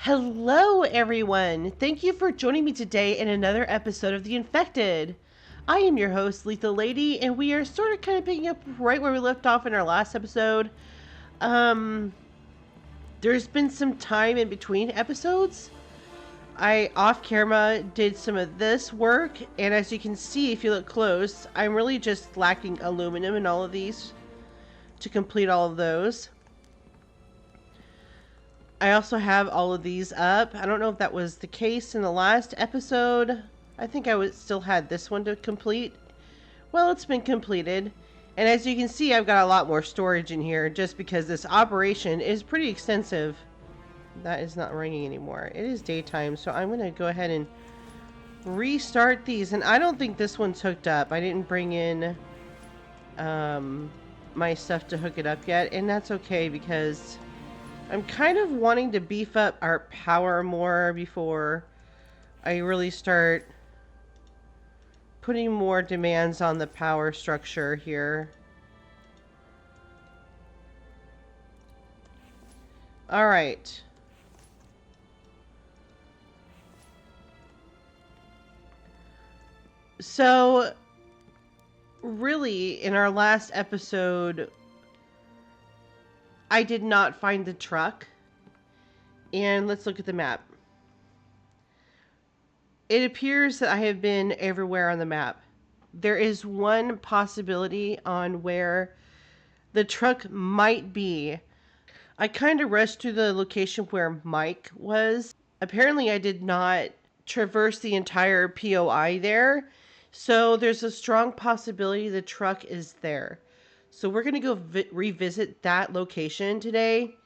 Hello, everyone. Thank you for joining me today in another episode of The Infected. I am your host, Lethallady, and we are sort of kind of picking up right where we left off in our last episode. There's been some time in between episodes. I, off camera, did some of this work, and as you can see, if you look close, I'm really just lacking aluminum in all of these to complete all of those. I also have all of these up. I don't know if that was the case in the last episode. I think I still had this one to complete. Well, it's been completed. And as you can see, I've got a lot more storage in here just because this operation is pretty extensive. That is not ringing anymore. It is daytime, so I'm going to go ahead and restart these. And I don't think this one's hooked up. I didn't bring in my stuff to hook it up yet. And that's okay because I'm kind of wanting to beef up our power more before I really start putting more demands on the power structure here. All right. So, really, in our last episode, I did not find the truck. And let's look at the map. It appears that I have been everywhere on the map. There is one possibility on where the truck might be. I kind of rushed to the location where Mike was. Apparently, I did not traverse the entire POI there. So there's a strong possibility the truck is there. So we're going to go revisit that location today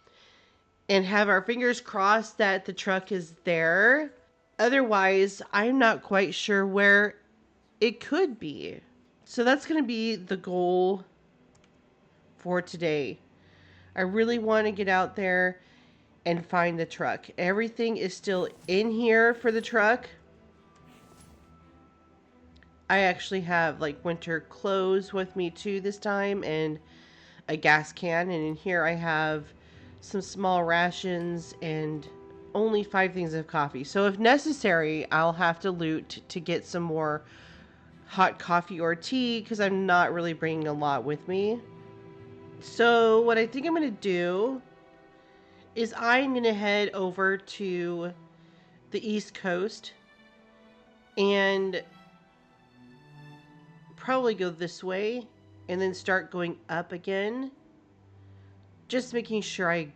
and have our fingers crossed that the truck is there. Otherwise, I'm not quite sure where it could be. So that's going to be the goal for today. I really want to get out there and find the truck. Everything is still in here for the truck. I actually have like winter clothes with me too this time and a gas can. And in here I have some small rations and only 5 things of coffee. So if necessary, I'll have to loot to get some more hot coffee or tea because I'm not really bringing a lot with me. So what I think I'm going to do is I'm going to head over to the East Coast and probably go this way and then start going up again. Just making sure I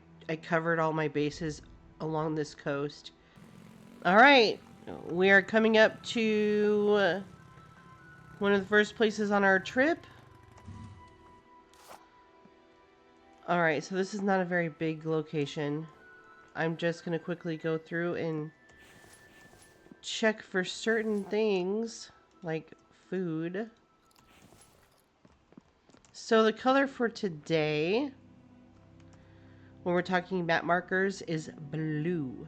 covered all my bases along this coast. Alright, we are coming up to one of the first places on our trip. Alright, so this is not a very big location. I'm just going to quickly go through and check for certain things, like food. So the color for today, when we're talking map markers, is blue.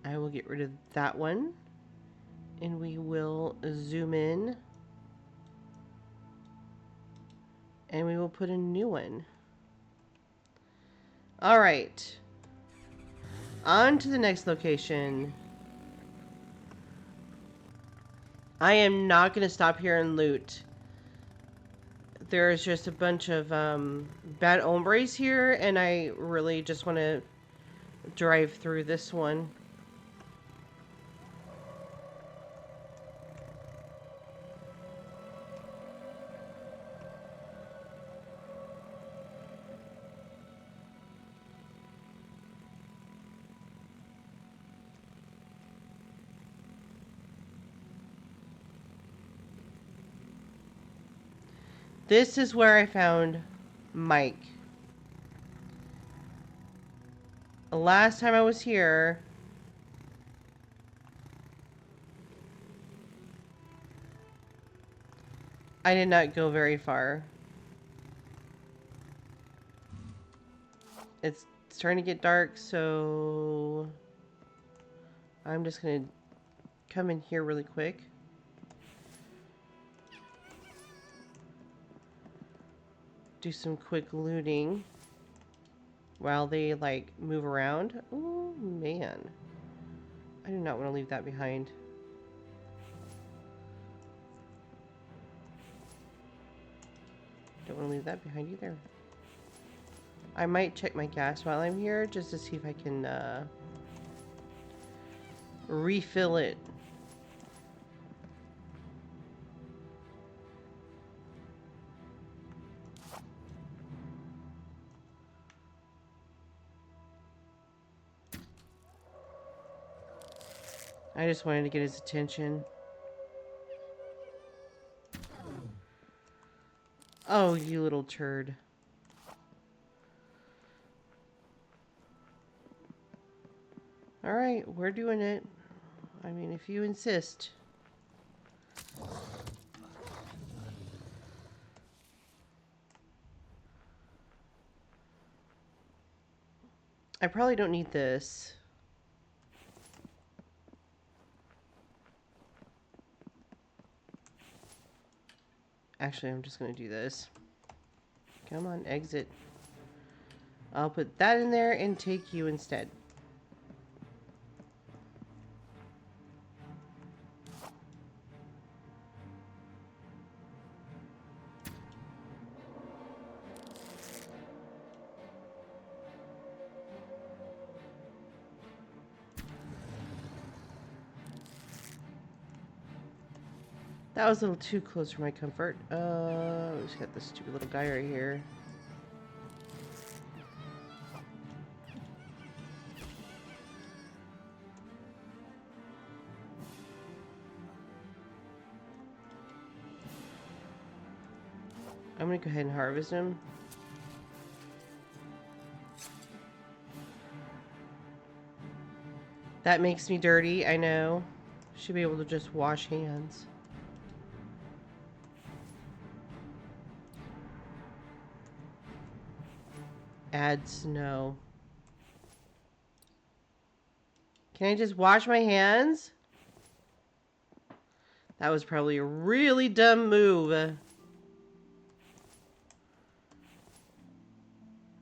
I will get rid of that one. And we will zoom in. And we will put a new one. Alright. On to the next location. I am not going to stop here and loot. There's just a bunch of bad hombres here, and I really just want to drive through this one. This is where I found Mike. The last time I was here, I did not go very far. It's starting to get dark, so I'm just going to come in here really quick. Do some quick looting. while they like move around. Oh man. I do not want to leave that behind. Don't want to leave that behind either. I might check my gas while I'm here just to see if I can refill it. I just wanted to get his attention. Oh, you little turd. Alright, we're doing it. I mean, if you insist. I probably don't need this. Actually, I'm just going to do this. Come on, exit. I'll put that in there and take you instead. That was a little too close for my comfort. We just got this stupid little guy right here. I'm gonna go ahead and harvest him. That makes me dirty, I know. Should be able to just wash hands. Add snow. Can I just wash my hands? That was probably a really dumb move.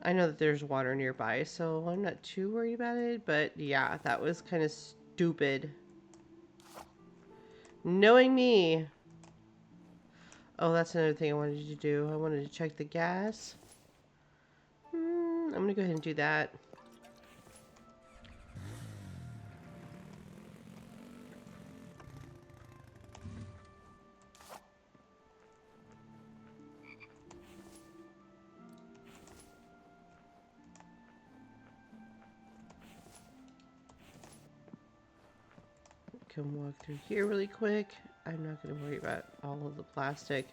I know that there's water nearby, so I'm not too worried about it, but yeah, that was kind of stupid. Knowing me. Oh, that's another thing I wanted to do. I wanted to check the gas. I'm gonna go ahead and do that. Can walk through here really quick. I'm not going to worry about all of the plastic.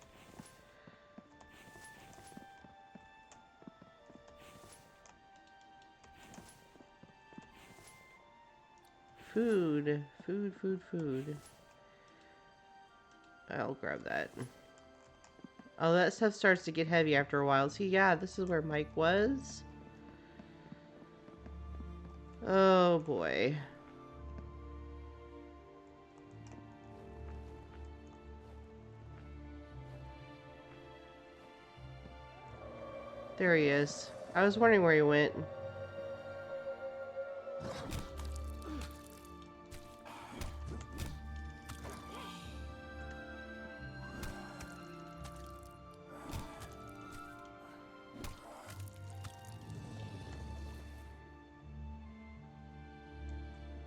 Food. Food, food, food. I'll grab that. Oh, that stuff starts to get heavy after a while. See, yeah, this is where Mike was. Oh, boy. There he is. I was wondering where he went.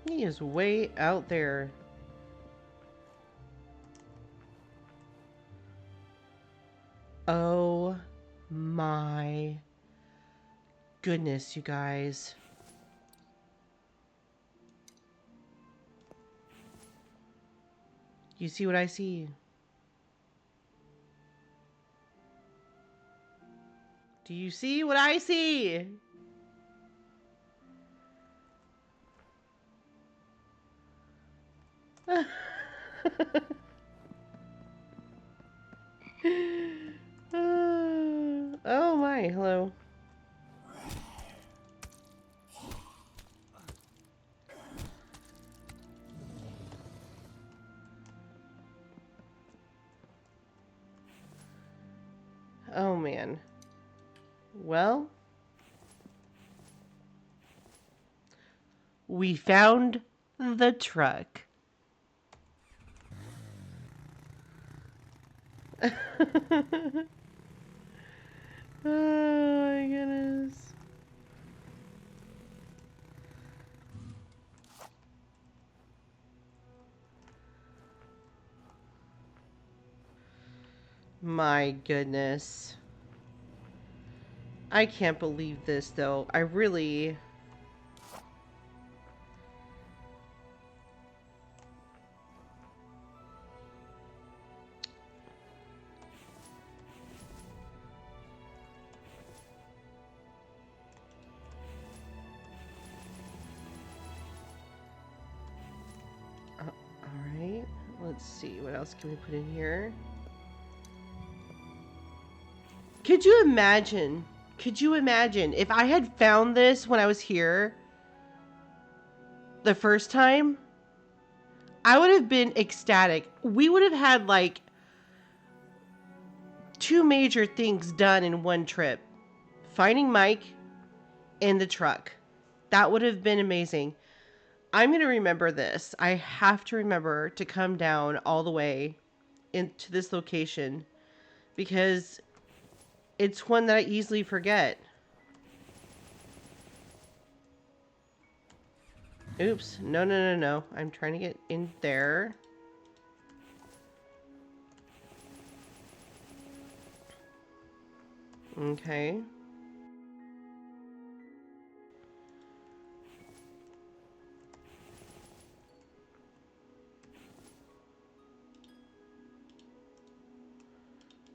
He is way out there. Oh my goodness, you guys. You see what I see? Do you see what I see? Oh my, hello. Oh man. Well, We found the truck. Oh my goodness. My goodness. I can't believe this though. I really... Alright, let's see. What else can we put in here? Could you imagine? Could you imagine if I had found this when I was here the first time? I would have been ecstatic. We would have had like 2 major things done in one trip. Finding Mike and the truck. That would have been amazing. I'm going to remember this. I have to remember to come down all the way into this location because it's one that I easily forget. Oops. No, no, no, no. I'm trying to get in there. Okay.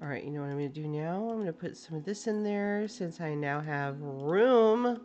Alright, you know what I'm going to do now? I'm going to put some of this in there since I now have room.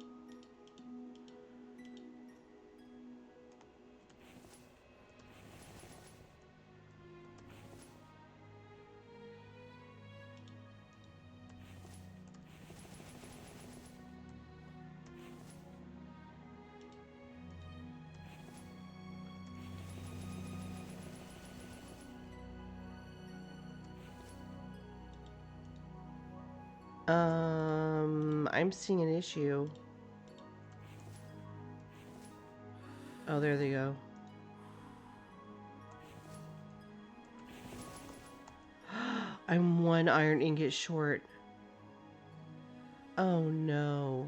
I'm seeing an issue. Oh, there they go. I'm 1 iron ingot short. Oh no.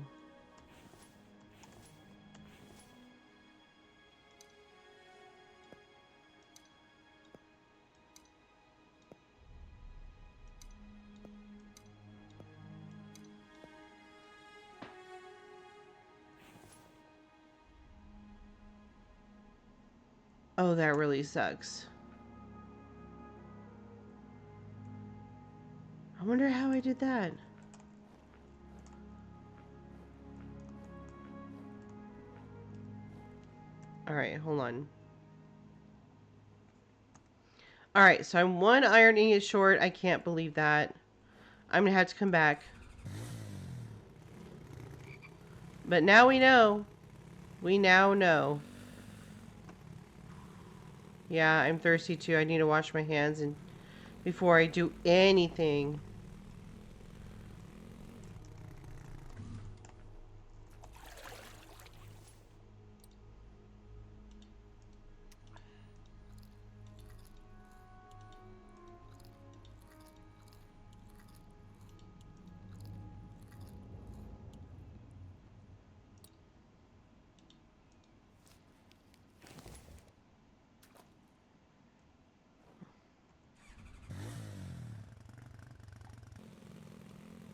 Oh, that really sucks. I wonder how I did that. Alright, hold on. Alright, so I'm 1 iron ingot short. I can't believe that. I'm gonna have to come back. But now we know. We now know. Yeah, I'm thirsty too. I need to wash my hands and before I do anything.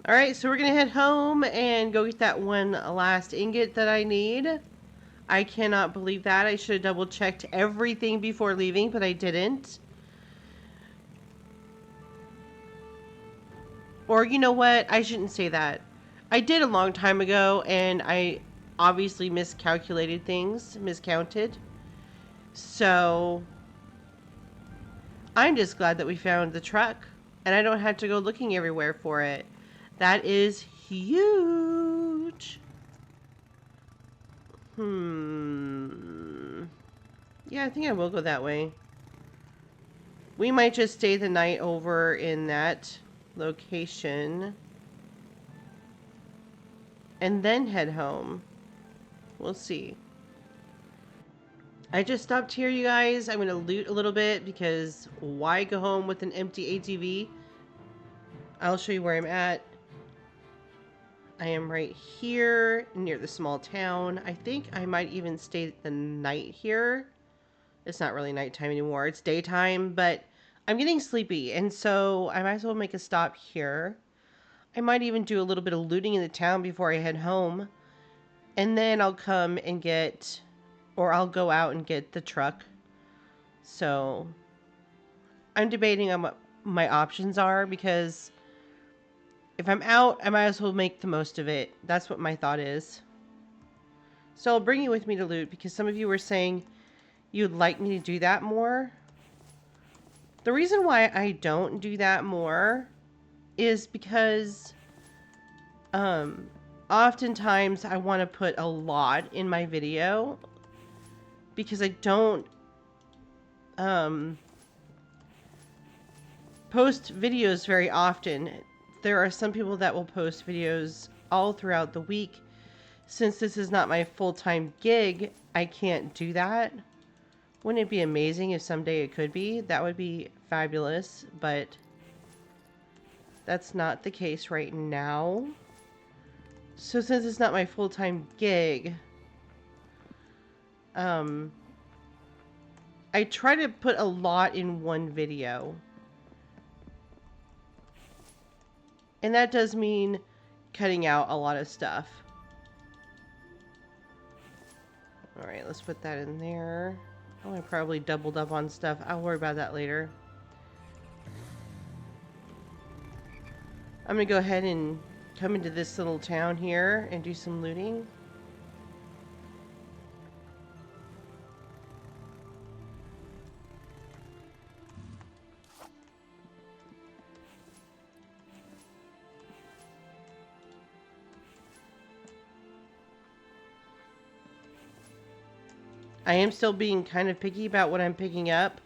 Alright, so we're going to head home and go get that one last ingot that I need. I cannot believe that. I should have double checked everything before leaving, but I didn't. Or you know what? I shouldn't say that. I did a long time ago and I obviously miscalculated things, miscounted. So I'm just glad that we found the truck and I don't have to go looking everywhere for it. That is huge. Yeah, I think I will go that way. We might just stay the night over in that location and then head home. We'll see. I just stopped here, you guys. I'm going to loot a little bit because why go home with an empty ATV? I'll show you where I'm at. I am right here near the small town. I think I might even stay the night here. It's not really nighttime anymore. It's daytime, but I'm getting sleepy. And so I might as well make a stop here. I might even do a little bit of looting in the town before I head home. And then I'll come and get, or I'll go out and get the truck. So I'm debating on what my options are because if I'm out, I might as well make the most of it. That's what my thought is. So I'll bring you with me to loot because some of you were saying you'd like me to do that more. The reason why I don't do that more is because oftentimes I want to put a lot in my video because I don't post videos very often. There are some people that will post videos all throughout the week. Since this is not my full-time gig, I can't do that. Wouldn't it be amazing if someday it could be? That would be fabulous, but that's not the case right now. So since it's not my full-time gig, I try to put a lot in one video. And that does mean cutting out a lot of stuff. Alright, let's put that in there. Oh, I probably doubled up on stuff. I'll worry about that later. I'm gonna go ahead and come into this little town here and do some looting. I am still being kind of picky about what I'm picking up.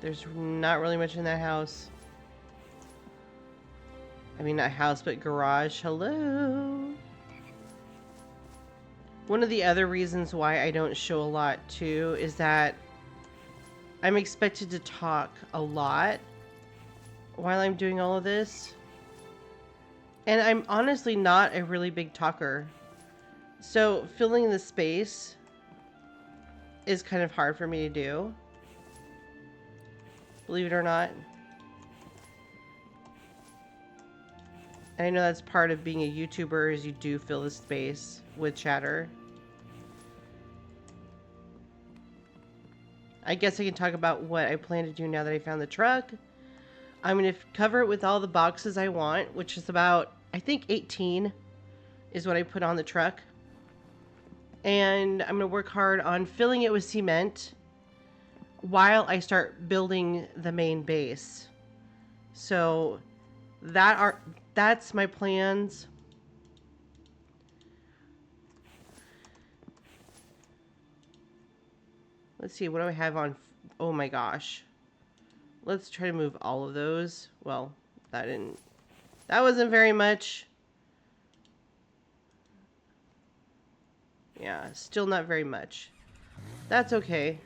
There's not really much in that house. I mean, not house, but garage. Hello. One of the other reasons why I don't show a lot, too, is that I'm expected to talk a lot while I'm doing all of this. And I'm honestly not a really big talker. So filling the space is kind of hard for me to do. Believe it or not. And I know that's part of being a YouTuber is you do fill the space with chatter. I guess I can talk about what I plan to do now that I found the truck. I'm going to cover it with all the boxes I want, which is about, I think 18 is what I put on the truck. And I'm going to work hard on filling it with cement while I start building the main base. So that's my plans. Let's see, what do I have on? Oh my gosh. Let's try to move all of those. Well, that wasn't very much. Yeah, still not very much. That's okay.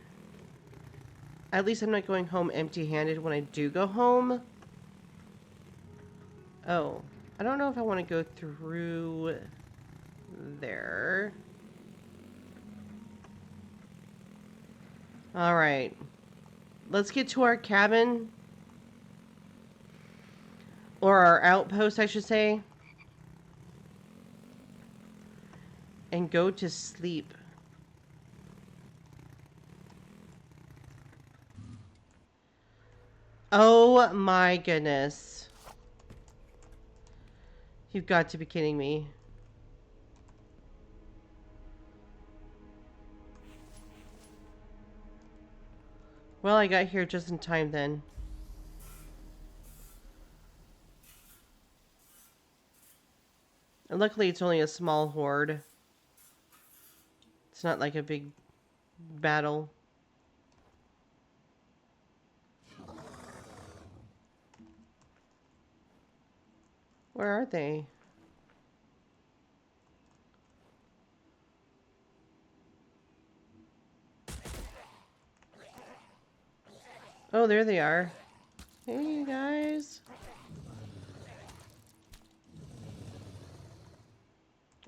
At least I'm not going home empty-handed when I do go home. Oh, I don't know if I want to go through there. All right. Let's get to our cabin. Or our outpost, I should say. And go to sleep. Oh my goodness. You've got to be kidding me. Well, I got here just in time then. And luckily it's only a small horde. It's not like a big battle. Where are they? Oh, there they are. Hey, guys.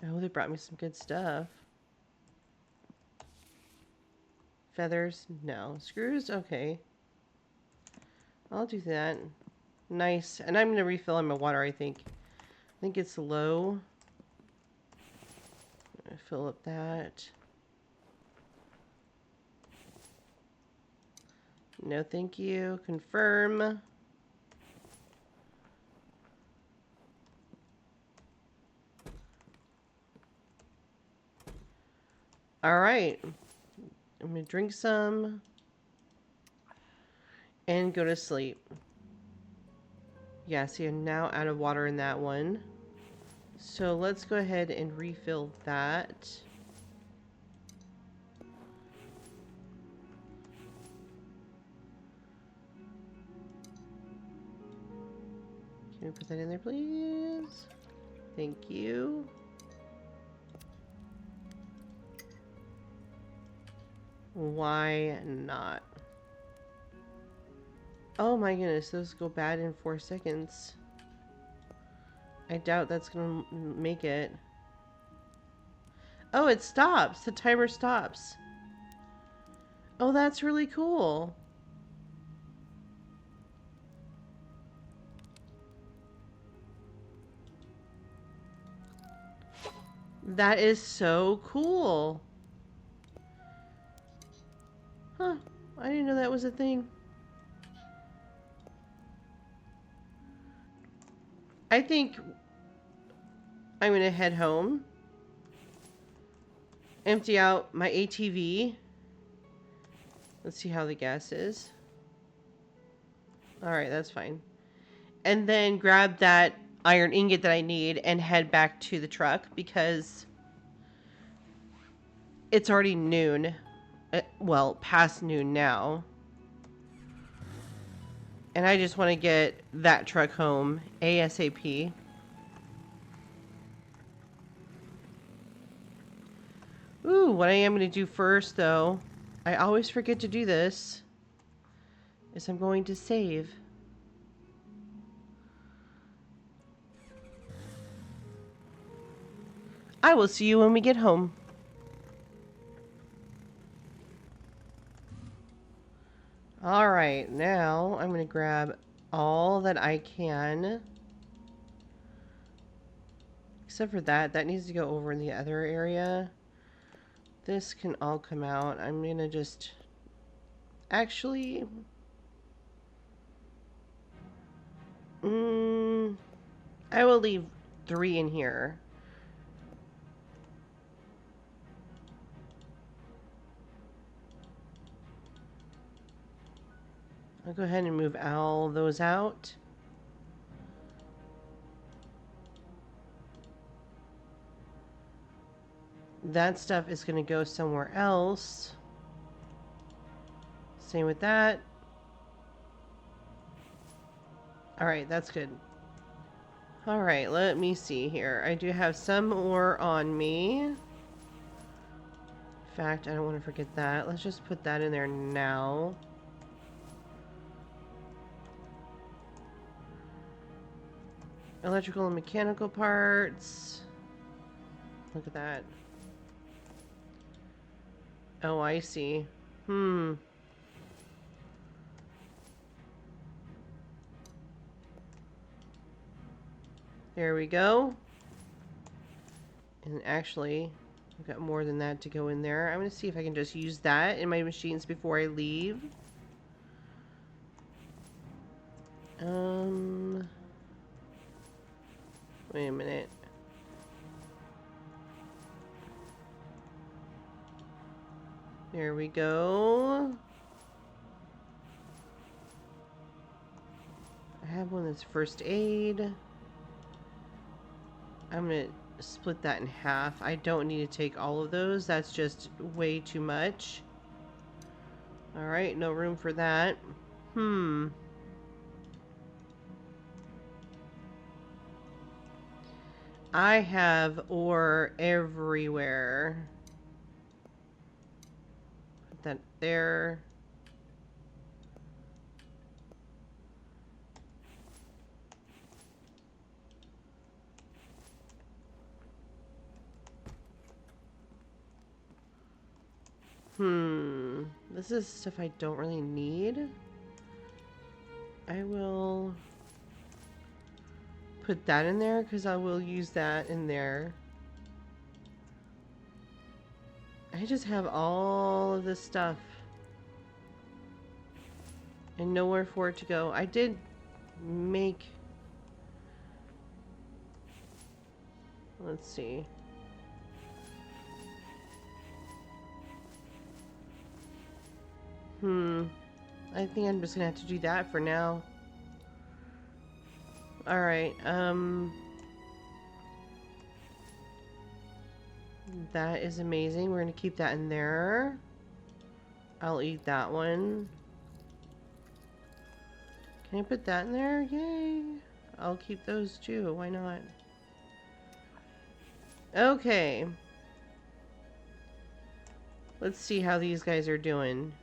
Oh, they brought me some good stuff. Feathers? No. Screws? Okay. I'll do that. Nice. And I'm going to refill on my water, I think. I think it's low. Fill up that. No, thank you. Confirm. All right. I'm going to drink some and go to sleep. Yeah, see, I'm now out of water in that one. So let's go ahead and refill that. Can we put that in there, please? Thank you. Why not? Oh my goodness, those go bad in 4 seconds. I doubt that's gonna make it. Oh, it stops. The timer stops. Oh, that's really cool. That is so cool. Huh. I didn't know that was a thing. I think I'm going to head home. Empty out my ATV. Let's see how the gas is. Alright, that's fine. And then grab that iron ingot that I need and head back to the truck because it's already noon. Well, past noon now. And I just want to get that truck home ASAP. Ooh, what I am going to do first, though, I always forget to do this, is I'm going to save. I will see you when we get home. Alright, now I'm going to grab all that I can. Except for that. That needs to go over in the other area. This can all come out. I'm going to just... Actually... I will leave 3 in here. I'll go ahead and move all those out. That stuff is going to go somewhere else. Same with that. Alright, that's good. Alright, let me see here. I do have some ore on me. In fact, I don't want to forget that. Let's just put that in there now. Electrical and mechanical parts. Look at that. Oh, I see. There we go. And actually, I've got more than that to go in there. I'm going to see if I can just use that in my machines before I leave. Wait a minute. There we go. I have one that's first aid. I'm going to split that in half. I don't need to take all of those. That's just way too much. Alright, no room for that. I have ore everywhere. Put that there. This is stuff I don't really need. I will put that in there because I will use that in there. I just have all of this stuff and nowhere for it to go. I did make... Let's see. I think I'm just gonna have to do that for now. Alright, that is amazing. We're gonna keep that in there. I'll eat that one. Can I put that in there? Yay! I'll keep those too. Why not? Okay. Let's see how these guys are doing.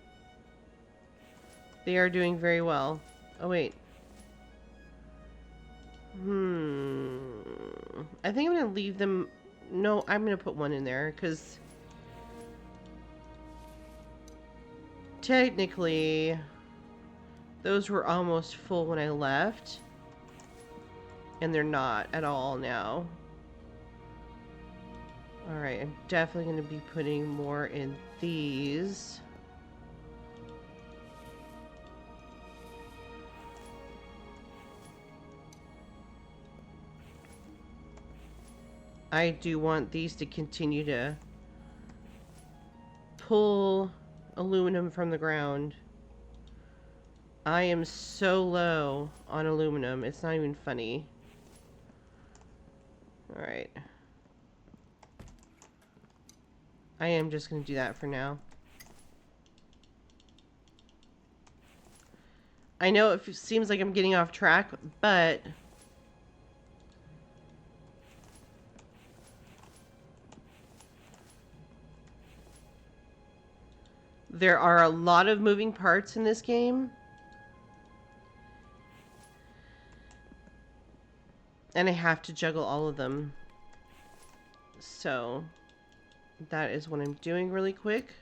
They are doing very well. Oh, wait. I think I'm going to leave them... No, I'm going to put one in there, because... Technically... Those were almost full when I left. And they're not at all now. Alright, I'm definitely going to be putting more in these. I do want these to continue to pull aluminum from the ground. I am so low on aluminum, it's not even funny. Alright. I am just going to do that for now. I know it seems like I'm getting off track, but... There are a lot of moving parts in this game. And I have to juggle all of them. So, that is what I'm doing really quick.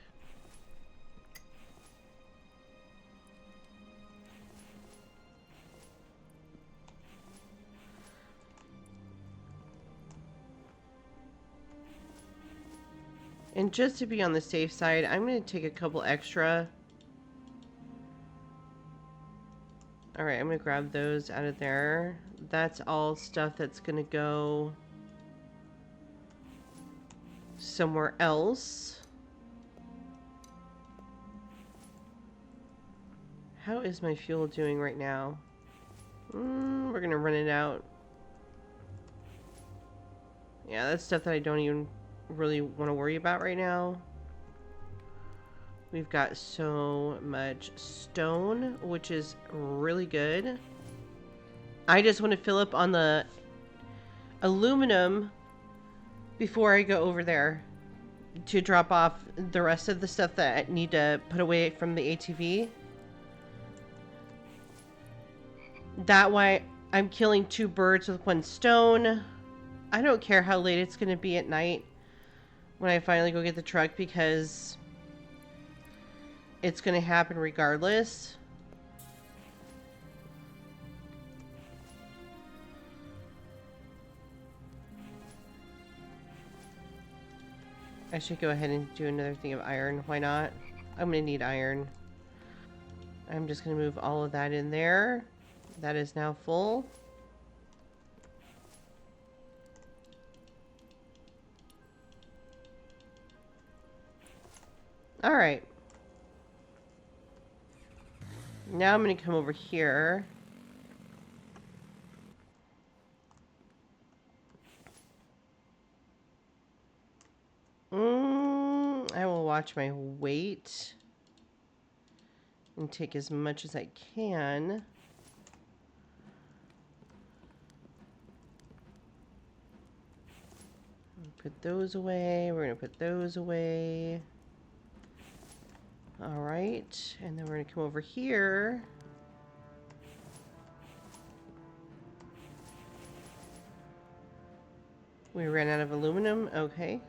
And just to be on the safe side, I'm going to take a couple extra. Alright, I'm going to grab those out of there. That's all stuff that's going to go somewhere else. How is my fuel doing right now? We're going to run it out. Yeah, that's stuff that I don't even really want to worry about right now. We've got so much stone, which is really good. I just want to fill up on the aluminum before I go over there to drop off the rest of the stuff that I need to put away from the ATV. That way I'm killing two birds with one stone. I don't care how late it's going to be at night when I finally go get the truck, because it's going to happen regardless. I should go ahead and do another thing of iron. Why not? I'm going to need iron. I'm just going to move all of that in there. That is now full. Alright. Now I'm going to come over here. I will watch my weight and take as much as I can. Put those away. We're going to put those away. Alright, and then we're going to come over here. We ran out of aluminum. Okay.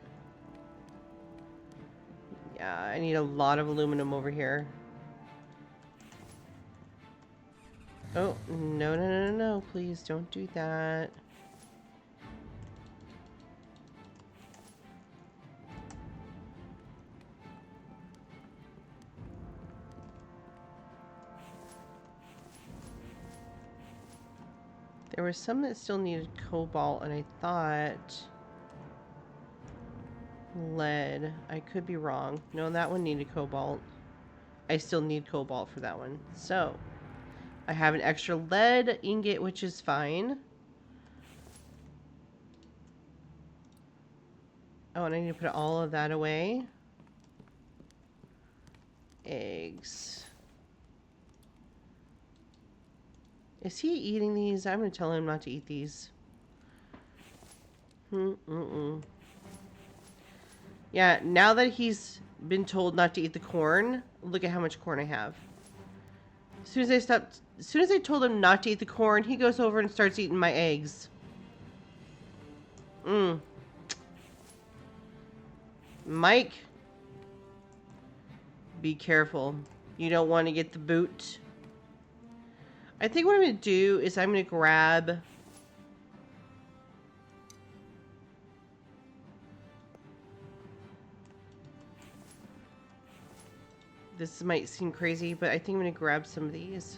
Yeah, I need a lot of aluminum over here. Oh, no, no, no, no, no. Please don't do that. There was some that still needed cobalt, and I thought lead. I could be wrong. No, that one needed cobalt. I still need cobalt for that one. So, I have an extra lead ingot, which is fine. Oh, and I need to put all of that away. Eggs. Is he eating these? I'm going to tell him not to eat these. Yeah, now that he's been told not to eat the corn, look at how much corn I have. As soon as I told him not to eat the corn, he goes over and starts eating my eggs. Mike, be careful. You don't want to get the boot. I think what I'm going to do is I'm going to grab... This might seem crazy, but I think I'm going to grab some of these.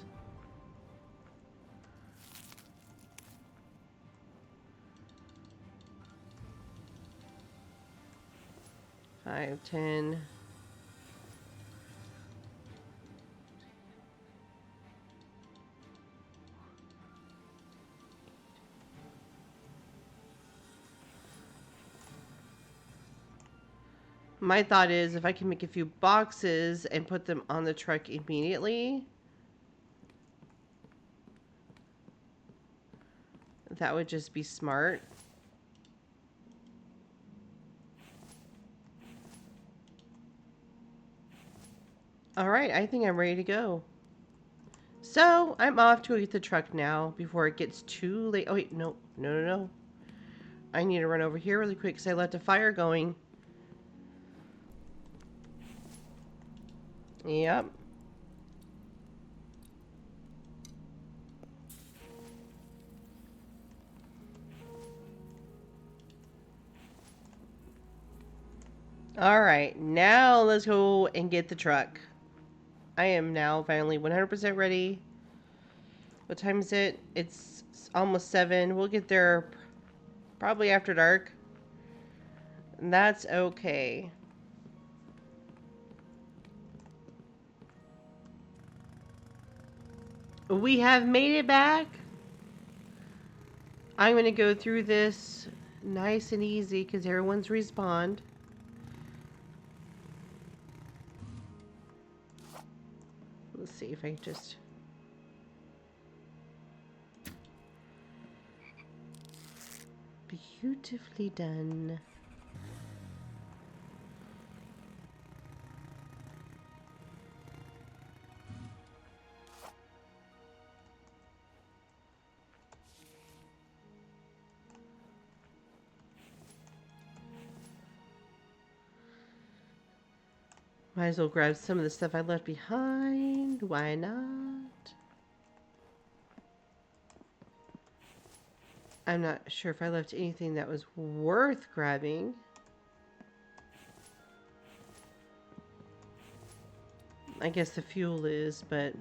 Five, 10... My thought is if I can make a few boxes and put them on the truck immediately, that would just be smart. All right, I think I'm ready to go. So I'm off to get the truck now before it gets too late. Oh wait, no, no, no, no. I need to run over here really quick because I left a fire going. Yep. All right, now let's go and get the truck. I am now finally 100% ready. What time is it? It's almost 7. We'll get there probably after dark. And that's okay. We have made it back. I'm going to go through this nice and easy because everyone's respawned. Let's see if I can just... Beautifully done. Might as well grab some of the stuff I left behind. Why not? I'm not sure if I left anything that was worth grabbing. I guess the fuel is, but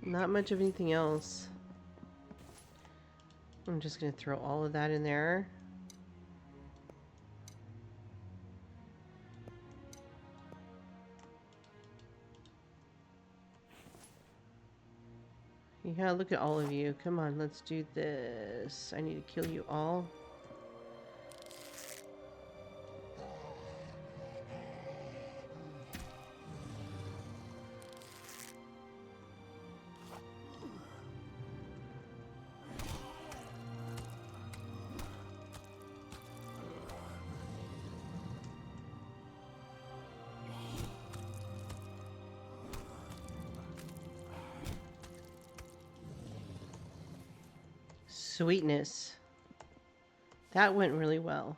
not much of anything else. I'm just going to throw all of that in there. Yeah, look at all of you. Come on, let's do this. I need to kill you all. Sweetness. That went really well.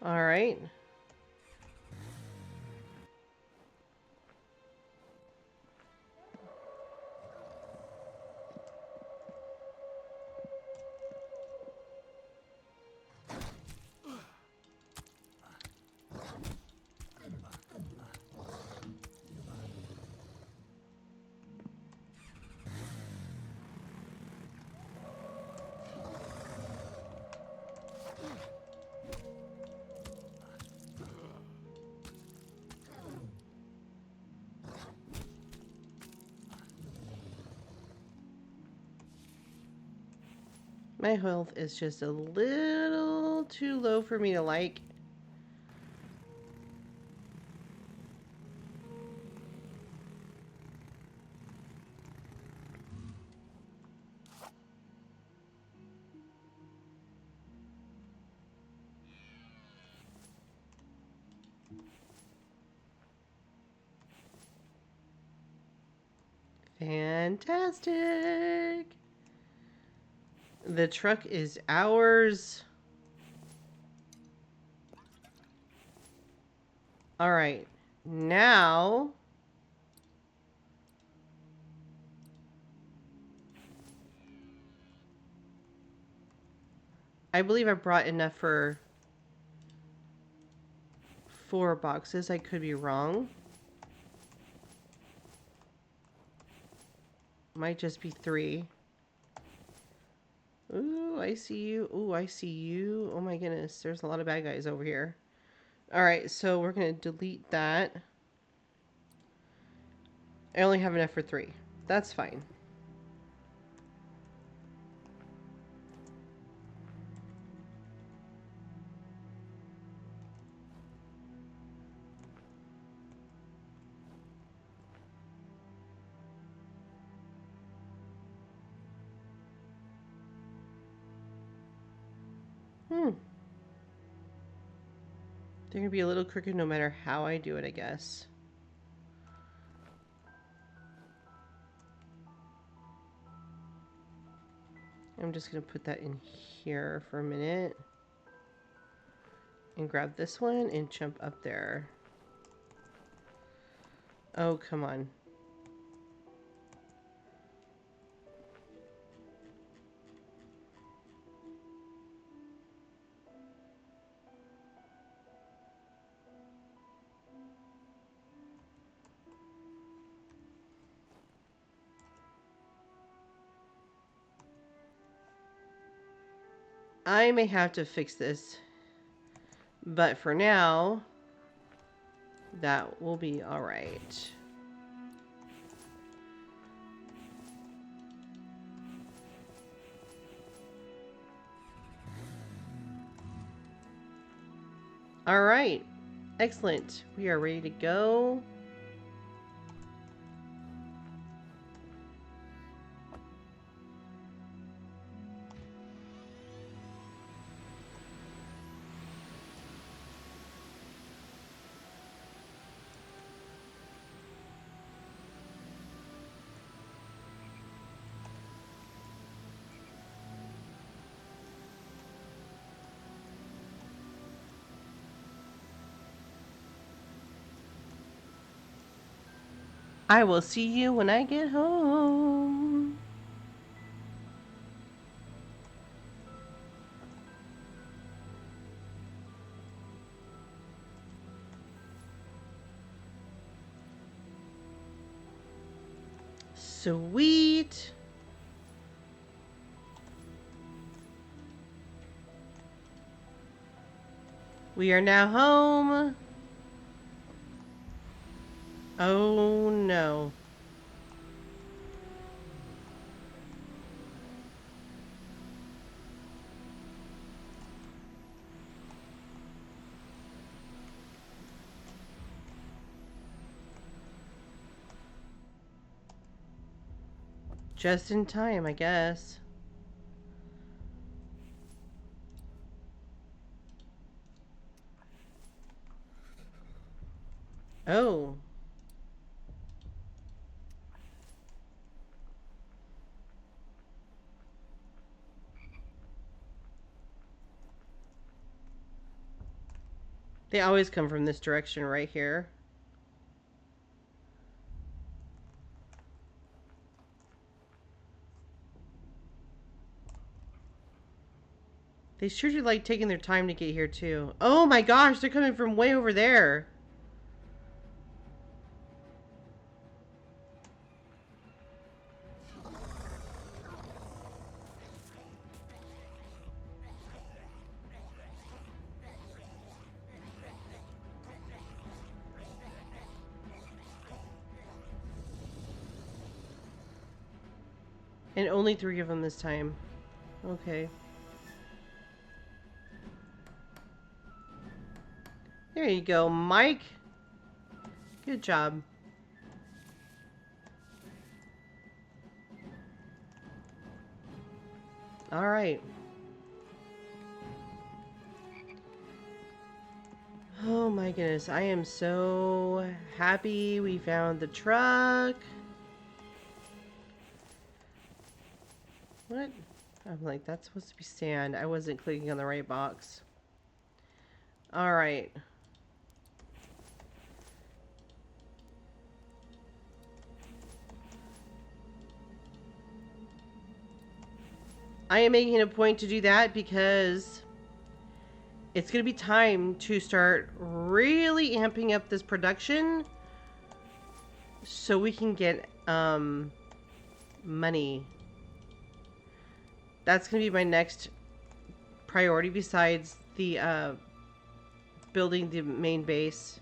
All right. My health is just a little too low for me to like. Fantastic. The truck is ours. All right. Now I believe I brought enough for 4 boxes. I could be wrong. Might just be 3. Ooh, I see you. Ooh, I see you. Oh my goodness. There's a lot of bad guys over here. Alright, so we're going to delete that. I only have enough for 3. That's fine. They're going to be a little crooked no matter how I do it, I guess. I'm just going to put that in here for a minute. And grab this one and jump up there. Oh, come on. I may have to fix this, but for now, that will be all right. All right, excellent. We are ready to go. I will see you when I get home. Sweet. We are now home. Oh no. Just in time, I guess. Oh. They always come from this direction right here. They sure do like taking their time to get here too. Oh my gosh, they're coming from way over there. And only 3 of them this time. Okay. There you go, Mike. Good job. All right. Oh my goodness, I am so happy we found the truck. What? I'm like, that's supposed to be sand. I wasn't clicking on the right box. All right. I am making it a point to do that because it's going to be time to start really amping up this production so we can get money. That's going to be my next priority besides the building the main base.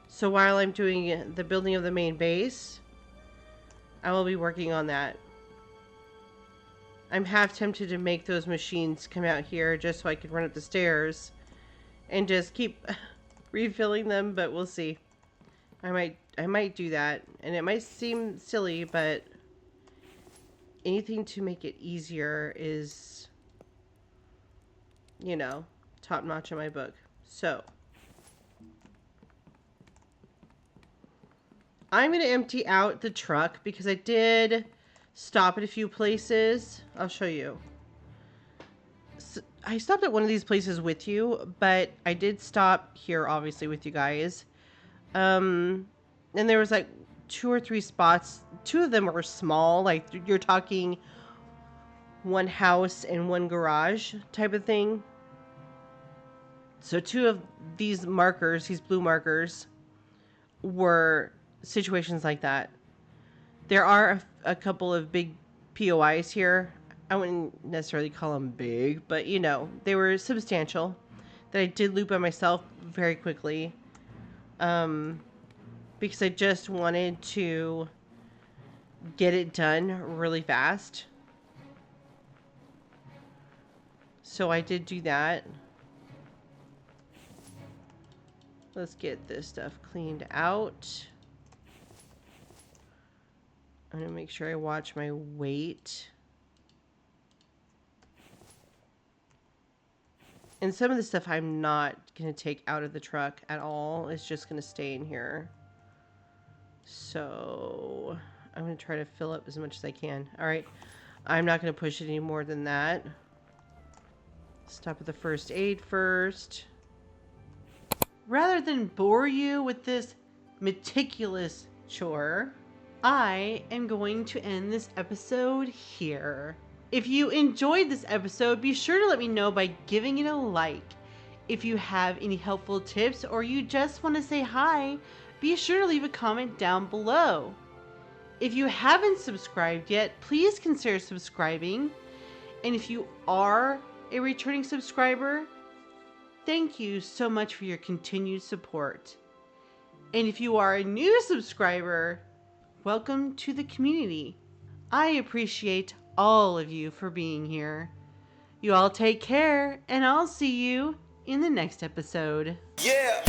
So while I'm doing the building of the main base, I will be working on that. I'm half tempted to make those machines come out here just so I can run up the stairs and just keep refilling them, but we'll see. I might do that, and it might seem silly, but anything to make it easier is, you know, top notch in my book. So I'm going to empty out the truck because I did stop at a few places. I'll show you. So I stopped at one of these places with you, but I did stop here obviously with you guys. And there was like 2 or 3 spots. 2 of them were small, like you're talking 1 house and 1 garage type of thing. So 2 of these markers, these blue markers, were situations like that. There are a couple of big POIs here. I wouldn't necessarily call them big, but you know, they were substantial that I did loop by myself very quickly. Because I just wanted to get it done really fast. So I did do that. Let's get this stuff cleaned out. I'm going to make sure I watch my weight. And some of the stuff I'm not going to take out of the truck at all. It's just going to stay in here. So I'm going to try to fill up as much as I can. All right. I'm not going to push it any more than that. Stop at the first aid first. Rather than bore you with this meticulous chore, I am going to end this episode here. If you enjoyed this episode, be sure to let me know by giving it a like. If you have any helpful tips or you just want to say hi, be sure to leave a comment down below. If you haven't subscribed yet, please consider subscribing. And if you are a returning subscriber, thank you so much for your continued support. And if you are a new subscriber, welcome to the community. I appreciate all of you for being here. You all take care, and I'll see you in the next episode. Yeah.